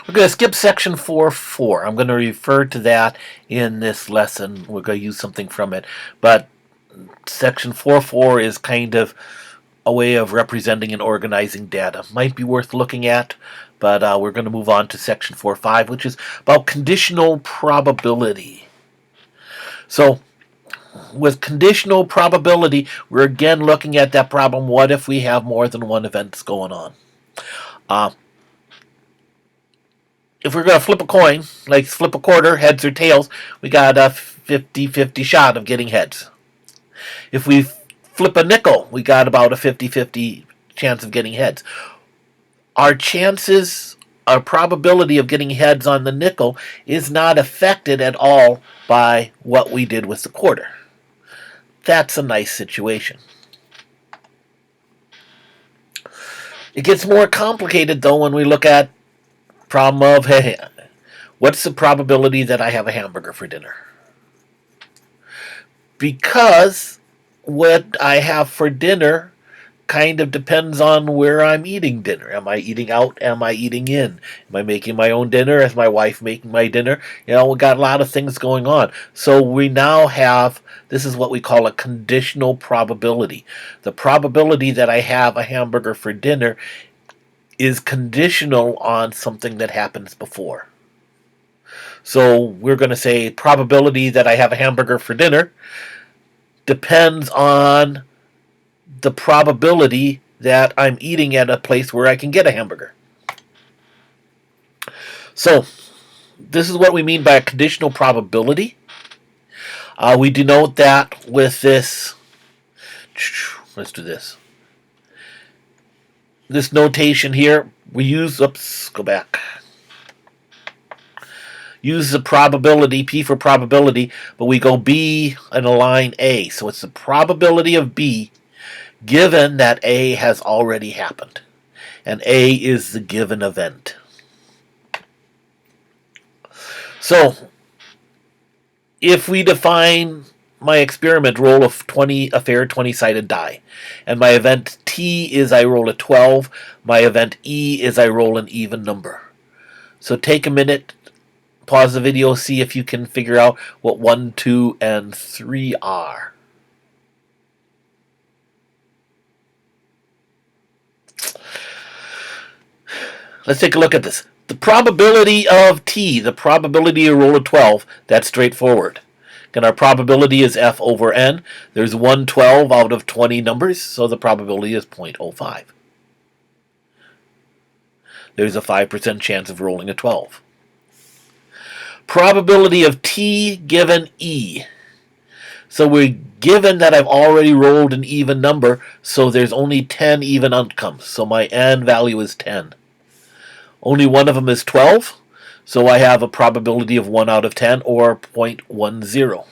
We're going to skip section 4.4. I'm going to refer to that in this lesson. We're going to use something from it. But section 4.4 is kind of a way of representing and organizing data. Might be worth looking at, but we're going to move on to section 4.5, which is about conditional probability. So, with conditional probability, we're again looking at that problem, what if we have more than one event going on? If we're going to flip a coin, like flip a quarter, heads or tails, we got a 50-50 shot of getting heads. If we flip a nickel, we got about a 50-50 chance of getting heads. Our chances, our probability of getting heads on the nickel is not affected at all by what we did with the quarter. That's a nice situation. It gets more complicated, though, when we look at problem of, hey, what's the probability that I have a hamburger for dinner? Because what I have for dinner kind of depends on where I'm eating dinner. Am I eating out? Am I eating in? Am I making my own dinner? Is my wife making my dinner? You know, we got a lot of things going on. So we now have, this is what we call a conditional probability. The probability that I have a hamburger for dinner is conditional on something that happens before. So we're going to say probability that I have a hamburger for dinner depends on the probability that I'm eating at a place where I can get a hamburger. So this is what we mean by a conditional probability. We denote that with this. Let's do this. This notation here, we use, go back. Use the probability, P for probability, but we go B and align A. So it's the probability of B given that A has already happened. And A is the given event. So, if we define my experiment roll of 20, a fair 20-sided die, and my event T is I roll a 12, my event E is I roll an even number. So take a minute, pause the video, see if you can figure out what 1, 2, and 3 are. Let's take a look at this. The probability of T, the probability to roll a 12, that's straightforward. And our probability is F over N. There's 112 out of 20 numbers, so the probability is 0.05. There's a 5% chance of rolling a 12. Probability of T given E. So we're given that I've already rolled an even number, so there's only 10 even outcomes. So my N value is 10. Only one of them is 12. So I have a probability of 1 out of 10, or 0.10.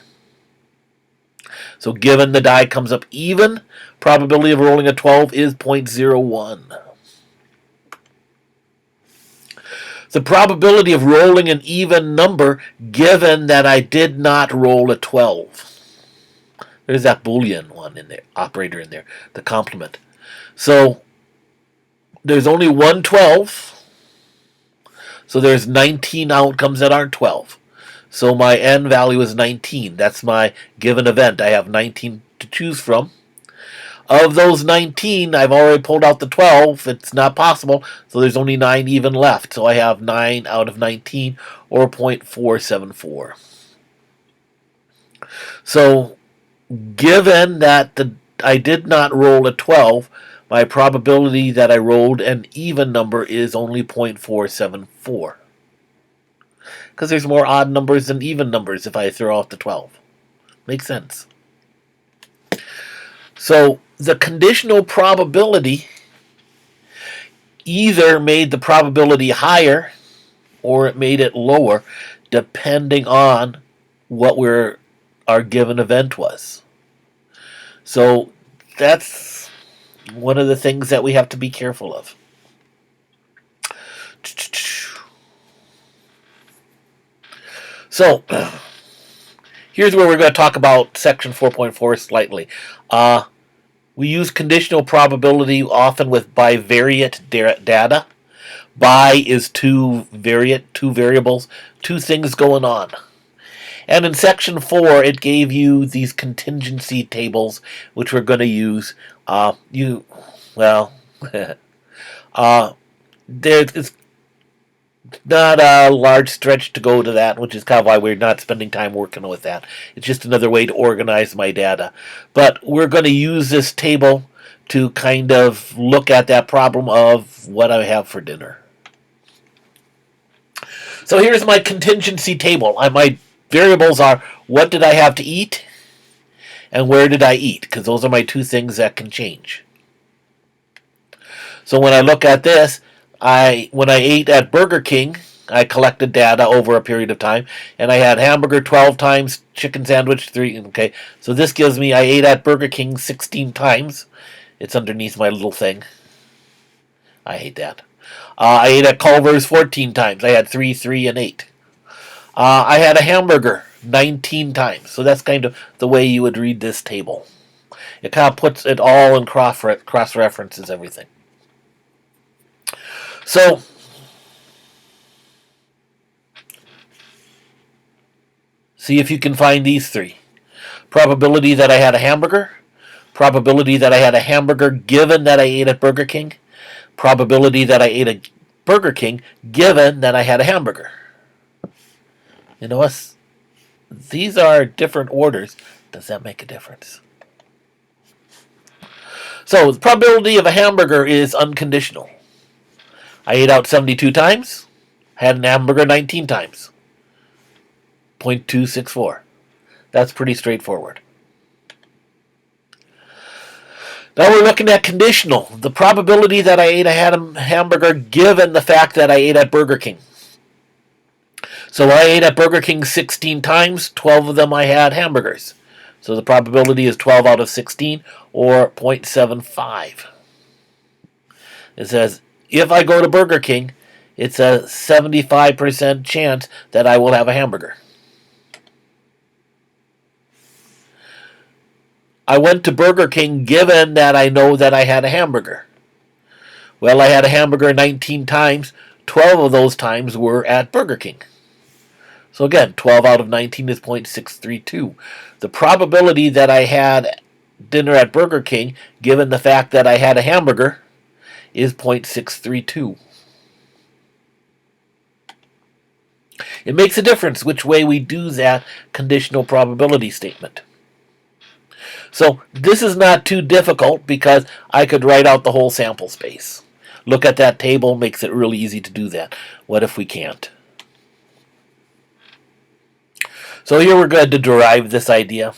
So given the die comes up even, probability of rolling a 12 is 0.01. The probability of rolling an even number given that I did not roll a 12. There's that Boolean one in there, operator in there, the complement. So there's only one 12. So there's 19 outcomes that aren't 12. So my N value is 19. That's my given event. I have 19 to choose from. Of those 19, I've already pulled out the 12. It's not possible. So there's only 9 even left. So I have 9 out of 19, or 0.474. So given that I did not roll a 12, my probability that I rolled an even number is only 0.474. Because there's more odd numbers than even numbers if I throw out the 12. Makes sense. So the conditional probability either made the probability higher or it made it lower, depending on what our given event was. So that's one of the things that we have to be careful of. So, here's where we're going to talk about section 4.4 slightly. We use conditional probability often with bivariate data. By is two variables, two things going on. And in section 4, it gave you these contingency tables, which we're going to use. Well, it's not a large stretch to go to that, which is kind of why we're not spending time working with that. It's just another way to organize my data. But we're going to use this table to kind of look at that problem of what I have for dinner. So here's my contingency table. My variables are what did I have to eat and where did I eat, because those are my two things that can change. So when I look at this, when I ate at Burger King, I collected data over a period of time, and I had hamburger 12 times, chicken sandwich 3. Okay, so this gives me I ate at Burger King 16 times. It's underneath my little thing. I hate that. I ate at Culver's 14 times. I had 3, 3, and 8. I had a hamburger 19 times. So that's kind of the way you would read this table. It kind of puts it all in cross-references everything. So see if you can find these three. Probability that I had a hamburger. Probability that I had a hamburger given that I ate at Burger King. Probability that I ate at Burger King given that I had a hamburger. You know what? These are different orders. Does that make a difference? So the probability of a hamburger is unconditional. I ate out 72 times. Had an hamburger 19 times. 0.264. That's pretty straightforward. Now we're looking at conditional. The probability that I had a hamburger given the fact that I ate at Burger King. So I ate at Burger King 16 times. 12 of them I had hamburgers. So the probability is 12 out of 16, or 0.75. It says, if I go to Burger King, it's a 75% chance that I will have a hamburger. I went to Burger King given that I know that I had a hamburger. Well, I had a hamburger 19 times. 12 of those times were at Burger King. So again, 12 out of 19 is 0.632. The probability that I had dinner at Burger King, given the fact that I had a hamburger, is 0.632. It makes a difference which way we do that conditional probability statement. So this is not too difficult because I could write out the whole sample space. Look at that table, makes it really easy to do that. What if we can't? So here we're going to derive this idea.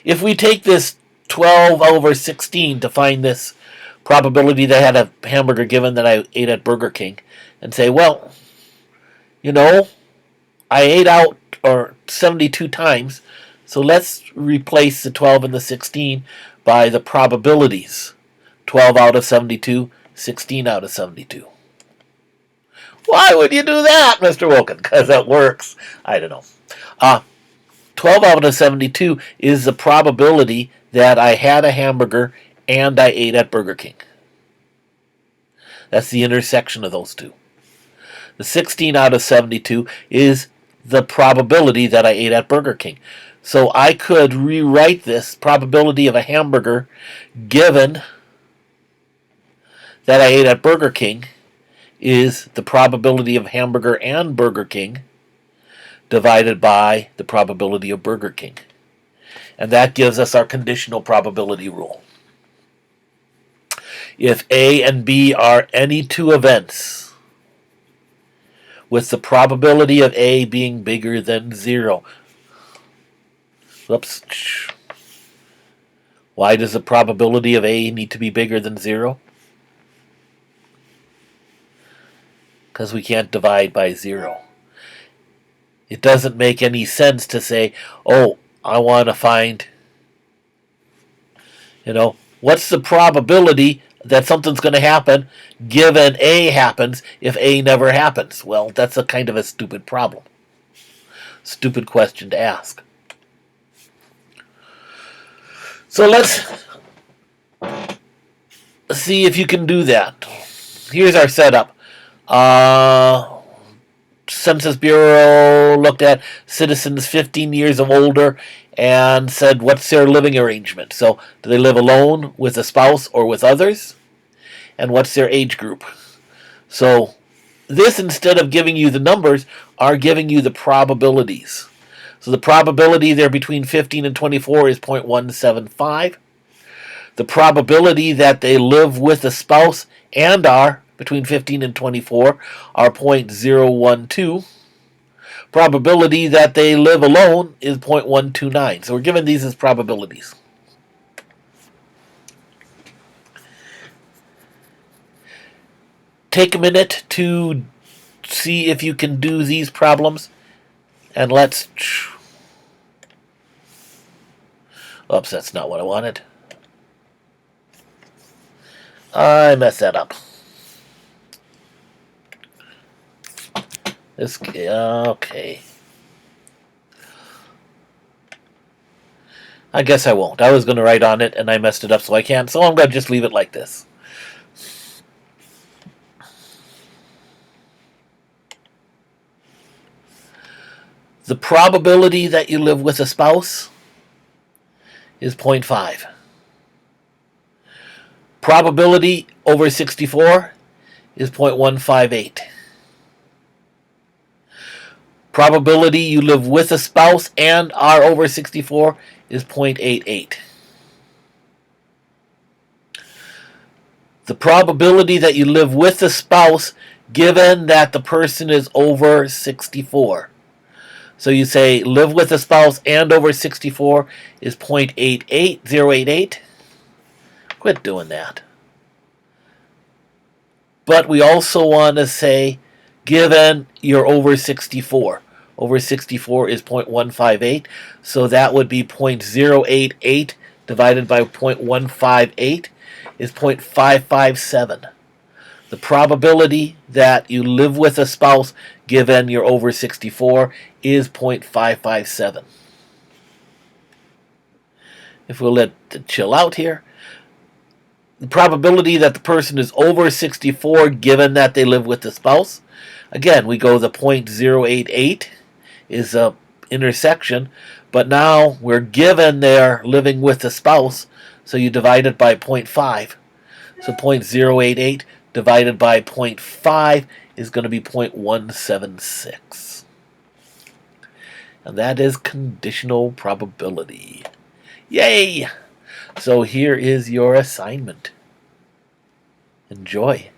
If we take this 12 over 16 to find this probability that I had a hamburger given that I ate at Burger King, and say, well, you know, I ate out 72 times, so let's replace the 12 and the 16 by the probabilities. 12 out of 72, 16 out of 72. Why would you do that, Mr. Wilkin? Because that works. I don't know. 12 out of 72 is the probability that I had a hamburger and I ate at Burger King. That's the intersection of those two. The 16 out of 72 is the probability that I ate at Burger King. So I could rewrite this probability of a hamburger given that I ate at Burger King is the probability of hamburger and Burger King divided by the probability of Burger King. And that gives us our conditional probability rule. If A and B are any two events with the probability of A being bigger than 0. Whoops. Why does the probability of A need to be bigger than 0? Because we can't divide by 0. It doesn't make any sense to say, oh, I want to find, what's the probability that something's going to happen given A happens if A never happens? Well, that's a kind of a stupid problem. Stupid question to ask. So let's see if you can do that. here's our setup. Census Bureau looked at citizens 15 years of older and said, what's their living arrangement? So, do they live alone, with a spouse, or with others? And what's their age group? So, this, instead of giving you the numbers, are giving you the probabilities. So, the probability they're between 15 and 24 is 0.175. The probability that they live with a spouse and are between 15 and 24 are 0.012. Probability that they live alone is 0.129. So we're given these as probabilities. Take a minute to see if you can do these problems. And let's... Oops, that's not what I wanted. I messed that up. Okay. I guess I won't. I was going to write on it, and I messed it up, so I can't. So I'm going to just leave it like this. The probability that you live with a spouse is 0.5. Probability over 64 is 0.158. Probability you live with a spouse and are over 64 is 0.88. The probability that you live with a spouse given that the person is over 64. So you say live with a spouse and over 64 is 0.88. Quit doing that. But we also want to say given you're over 64. Over 64 is 0.158. So that would be 0.088 divided by 0.158 is 0.557. The probability that you live with a spouse given you're over 64 is 0.557. If we'll let it chill out here, the probability that the person is over 64 given that they live with the spouse, again, we go the 0.088 is a intersection, but now we're given they're living with the spouse, so you divide it by 0.5. So 0.088 divided by 0.5 is going to be 0.176. And that is conditional probability. Yay! So here is your assignment. Enjoy.